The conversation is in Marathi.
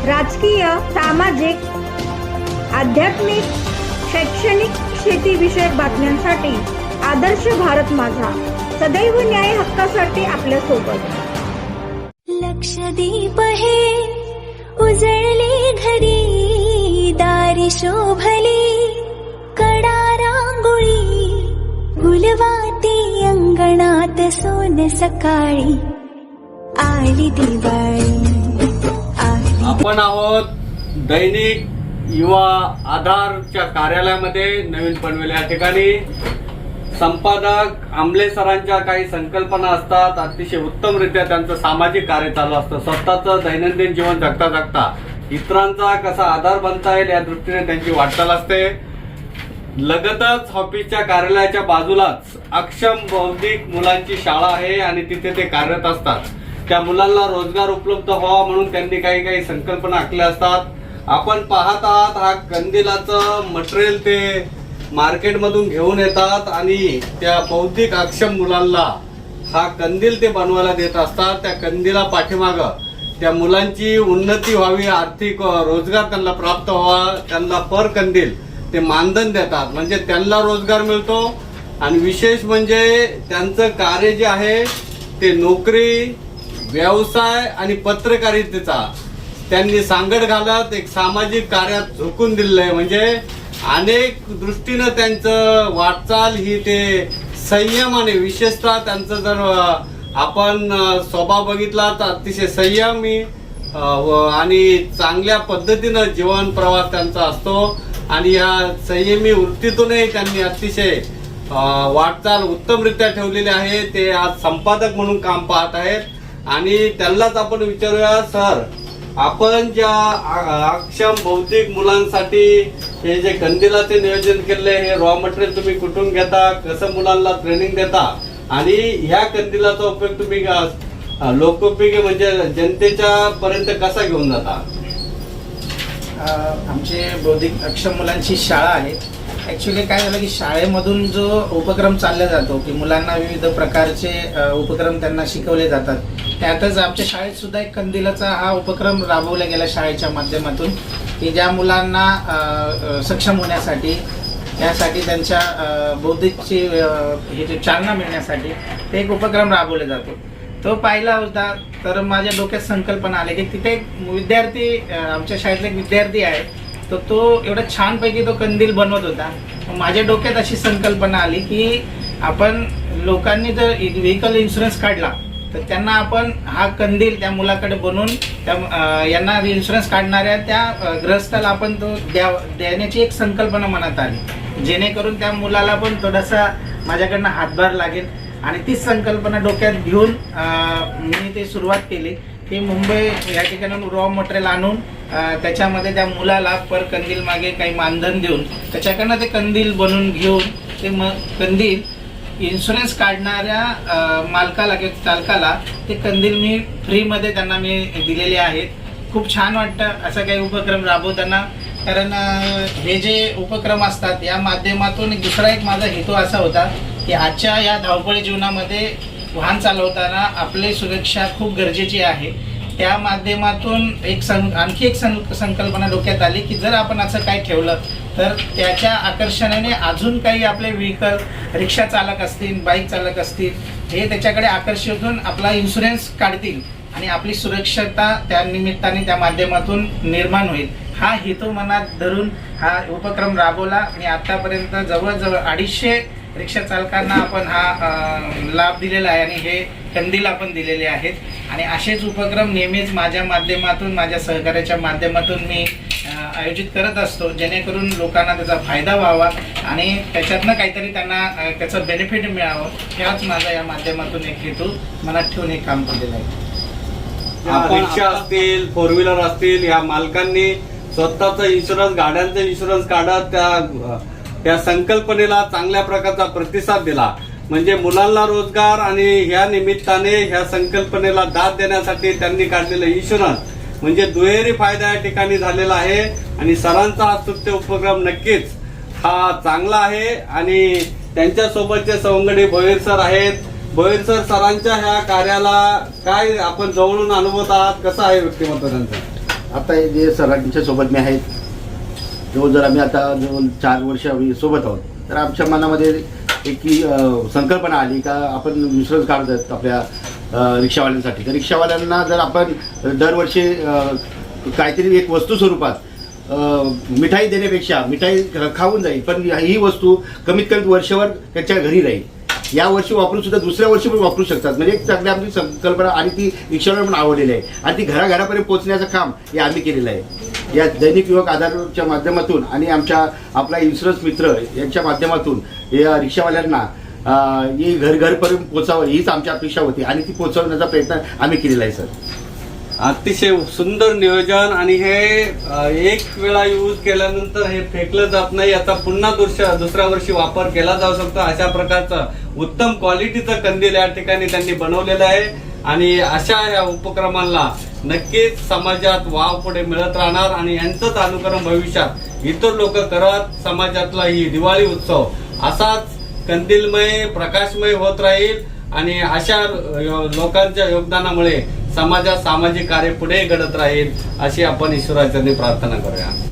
राजकीय, सामाजिक, आध्यात्मिक, शैक्षणिक, शेतीविषयक बातम्यांसाठी आदर्श भारत माझा सदैव न्याय हक्कासाठी आपल्या सोबत. लक्षदीप हे उजळले घरी, दारी शोभली कडा रांगोळी, गुलवाती अंगणात सोन सकाळी, आली दिवाळी. आपण आहोत दैनिक युवा आधारच्या कार्यालयामध्ये नवीन पनवेल या ठिकाणी. संपादक आमले सरांच्या काही संकल्पना असतात. अतिशय उत्तमरित्या त्यांचं सामाजिक कार्य चालू असतं. स्वतःचं दैनंदिन जीवन जगता जगता इतरांचा कसा आधार बनता येईल या दृष्टीने त्यांची वाटचाल असते. लगतच ऑफिसच्या कार्यालयाच्या बाजूलाच अक्षम बौद्धिक मुलांची शाळा आहे आणि तिथे ते कार्यरत असतात. त्या मुलांना रोजगार उपलब्ध व्हावा म्हणून त्यांनी काही संकल्पना आखल्या असतात. आपण पाहत आहात हा कंदिलाचं मटेरियल ते मार्केटमधून घेऊन येतात आणि त्या बौद्धिक अक्षम मुलांना हा कंदील ते बनवायला देत असतात. त्या कंदिला पाठीमागं त्या मुलांची उन्नती व्हावी, आर्थिक रोजगार त्यांना प्राप्त व्हावा, त्यांना पर कंदील ते मानधन देतात. म्हणजे त्यांना रोजगार मिळतो आणि विशेष म्हणजे त्यांचं कार्य जे आहे ते नोकरी, व्यवसाय आणि पत्रकारितेचा त्यांनी सांगड घालत एक सामाजिक कार्यात झोकून दिलेलं आहे. म्हणजे अनेक दृष्टीनं त्यांचं वाटचाल ही ते संयमाने, विशेषतः त्यांचं जर आपण स्वभाव बघितला तर अतिशय संयमी आणि चांगल्या पद्धतीनं जीवन प्रवास त्यांचा असतो. आणि या संयमी वृत्तीतूनही त्यांनी अतिशय वाटचाल उत्तमरित्या ठेवलेली आहे. ते आज संपादक म्हणून काम पाहत आहेत आणि त्यांनाच आपण विचारूया, सर आपण ज्या अक्षम बौद्धिक मुलांसाठी हे जे कंदिलाचे नियोजन केले, हे रॉ मटेरियल तुम्ही कुठून घेता, कसं मुलांना ट्रेनिंग देता आणि ह्या कंदिलाचा उपयोग तुम्ही लोकोपयोगी म्हणजे जनतेच्या पर्यंत कसा घेऊन जाता? आमचे बौद्धिक अक्षम मुलांची शाळा आहे. ॲक्च्युली काय झालं की शाळेमधून जो उपक्रम चालला जातो की मुलांना विविध प्रकारचे उपक्रम त्यांना शिकवले जातात, त्यातच आमच्या शाळेत सुद्धा एक कंदिलाचा हा उपक्रम राबवला गेला शाळेच्या माध्यमातून की ज्या मुलांना सक्षम होण्यासाठी, त्यासाठी त्यांच्या बौद्धिकची हे जे चालना मिळण्यासाठी ते एक उपक्रम राबवला जातो. तो पाहिला होता तर माझ्या डोक्यात संकल्पना आली की तिथे एक विद्यार्थी, आमच्या शाळेतला एक विद्यार्थी आहे, तर तो एवढा छानपैकी तो कंदील बनवत होता. माझ्या डोक्यात अशी संकल्पना आली की आपण लोकांनी जर व्हेकल इन्शुरन्स काढला तर त्यांना आपण हा कंदील त्या मुलाकडे बनवून त्या यांना इन्शुरन्स काढणाऱ्या त्या गृहस्थाला आपण तो देण्याची एक संकल्पना मनात आली, जेणेकरून त्या मुलाला पण थोडासा माझ्याकडनं हातभार लागेल. आणि तीच संकल्पना डोक्यात घेऊन मी ते सुरुवात केली की मुंबई या ठिकाणी रॉ मटेरियल आणून त्याच्यामध्ये त्या मुलाला पर कंदील मागे काही मानधन देऊन त्याच्याकडनं ते कंदील बनवून घेऊन ते कंदील इन्शुरन्स काढणाऱ्या मालकाला किंवा चालकाला ते कंदील मी फ्रीमध्ये त्यांना मी दिलेले आहेत. खूप छान वाटतं असं काही उपक्रम राबवताना, कारण हे जे उपक्रम असतात या माध्यमातून दुसरा एक माझा हेतू असा होता की आजच्या या धावपळी जीवनामध्ये वाहन चालवताना आपली सुरक्षा खूप गरजेची आहे. त्या माध्यमातून आणखी एक संकल्पना डोक्यात आली की जर आपण असं काही ठेवलं तर त्याच्या आकर्षणाने अजून काही आपले व्हेकल, रिक्षा चालक असतील, बाईक चालक असतील, हे त्याच्याकडे आकर्षित होऊन आपला इन्शुरन्स काढतील आणि आपली सुरक्षता त्या निमित्ताने त्या माध्यमातून निर्माण होईल. हा हेतू मनात धरून हा उपक्रम राबवला. मी आतापर्यंत जवळजवळ 250 रिक्षा चालकांना आपण हा लाभ दिलेला आहे आणि हे कंदील आपण दिलेले आहेत. आणि असेच उपक्रम नेहमीच माझ्या माध्यमातून, माझ्या सहकार्याच्या माध्यमातून मी आयोजित करत असतो, जेणेकरून लोकांना त्याचा फायदा व्हावा आणि त्याच्यातनं काहीतरी त्यांना त्याचं बेनिफिट मिळावं. हाच माझा या माध्यमातून एक हेतू मनात ठेवून एक काम केलेलं आहे. रिक्षा असतील, 4 व्हीलर असतील, या मालकांनी स्वतःचा इन्शुरन्स, गाड्यांचा इन्शुरन्स काढत त्या संकल्पनेला चांगल्या प्रकारचा प्रतिसाद दिला. म्हणजे मुलांना रोजगार आणि ह्या निमित्ताने ह्या संकल्पनेला दाद देण्यासाठी त्यांनी काढलेलं इन्शुरन्स म्हणजे दुहेरी फायदा या ठिकाणी झालेला आहे. आणि सरांचा हा स्तुत्य उपक्रम नक्कीच हा चांगला आहे. आणि त्यांच्यासोबतचे सवंगडी भोईर सर आहेत. भोईर सरांच्या ह्या कार्याला काय आपण जवळून अनुभवत आहात, कसं आहे व्यक्तिमत्व त्यांचं? आता हे जे सरांच्या सोबत मी आहेत, जवळजवळ आम्ही आता जवळ 4 वर्ष आम्ही सोबत आहोत. तर आमच्या मनामध्ये एक संकल्पना आली का आपण इन्शुरन्स काढतात आपल्या रिक्षावाल्यांसाठी. तर रिक्षावाल्यांना जर आपण दरवर्षी काहीतरी एक वस्तू स्वरूपात मिठाई देण्यापेक्षा मिठाई खाऊन जाईल, पण ही वस्तू कमीत कमी वर्षभर त्याच्या घरी राहील. या वर्षी वापरून सुद्धा दुसऱ्या वर्षी पण वापरू शकतात. म्हणजे एक चांगली आमची संकल्पना आणि ती रिक्षावाल्यांना पण आवडलेली आहे आणि ती घराघरापर्यंत पोहोचण्याचं काम हे आम्ही केलेलं आहे. या दैनिक युवक आधारच्या माध्यमातून आणि आपला इन्शुरन्स मित्र यांच्या माध्यमातून या रिक्षावाल्यांना ही घरपर्यंत पोचावं हीच आमची अपेक्षा होती आणि ती पोहोचवण्याचा प्रयत्न आम्ही केलेला आहे सर. अतिशय सुंदर नियोजन. आणि हे एक वेळा यूज केल्यानंतर हे फेकलं जात नाही, याचा पुन्हा दुसऱ्या वर्षी वापर केला जाऊ शकतो. अशा प्रकारचं उत्तम क्वालिटीचं कंदील या ठिकाणी त्यांनी बनवलेलं आहे आणि अशा या उपक्रमांना नक्कीच समाजात वाव पुढे मिळत राहणार आणि यांचंच अनुकरण भविष्यात इतर लोक करत समाजातला ही दिवाळी उत्सव असाच कंदीलमय प्रकाशमय होत राहील आणि अशा लोकांच्या योगदानामुळे समाजात सामाजिक कार्य पुढे घडत राहील अशी आपण ईश्वराचरणी प्रार्थना करूया.